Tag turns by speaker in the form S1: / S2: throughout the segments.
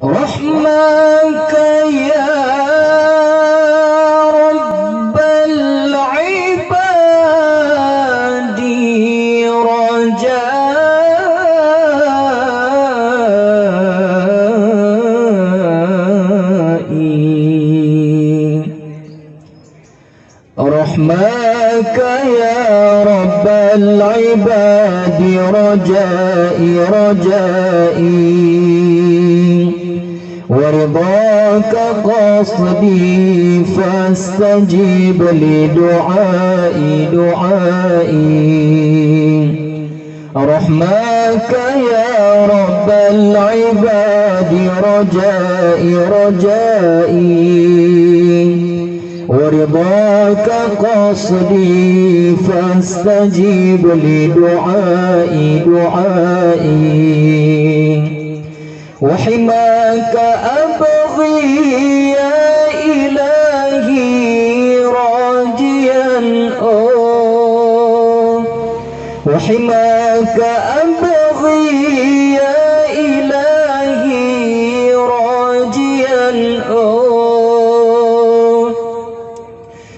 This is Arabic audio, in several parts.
S1: رحمك يا رب العباد رجائي رحمك يا رب العباد رجائي ورضاك قصدي فاستجب لدعائي رحمك يا رب العباد رجائي ورضاك قصدي فاستجب لدعائي وحماك أبغي يا إلهي راجيا وحماك أبغي يا إلهي راجيا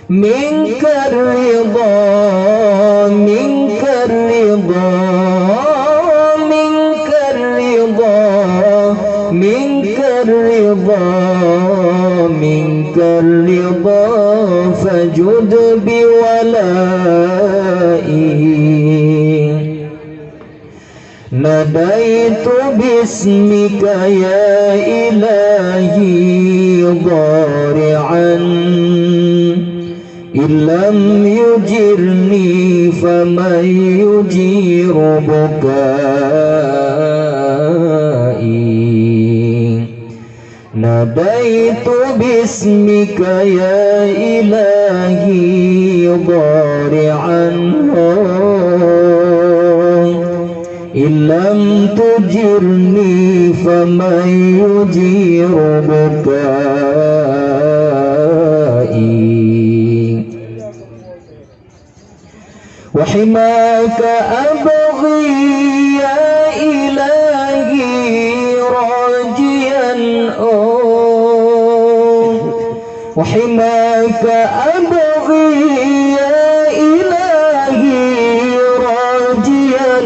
S1: منك الرضا منك الرضا منك الرضا منك الرضا منك الرضا فجد بولائي ناديت باسمك يا إلهي ضارعا إن لم يجرني فمن يجير بكائي ناديت باسمك يا إلهي ضارعا إن لم تجرني فمن يجير بكائي وحماك أبغي يا إلهي راجيا وحماك أبغي يا إلهي راجيا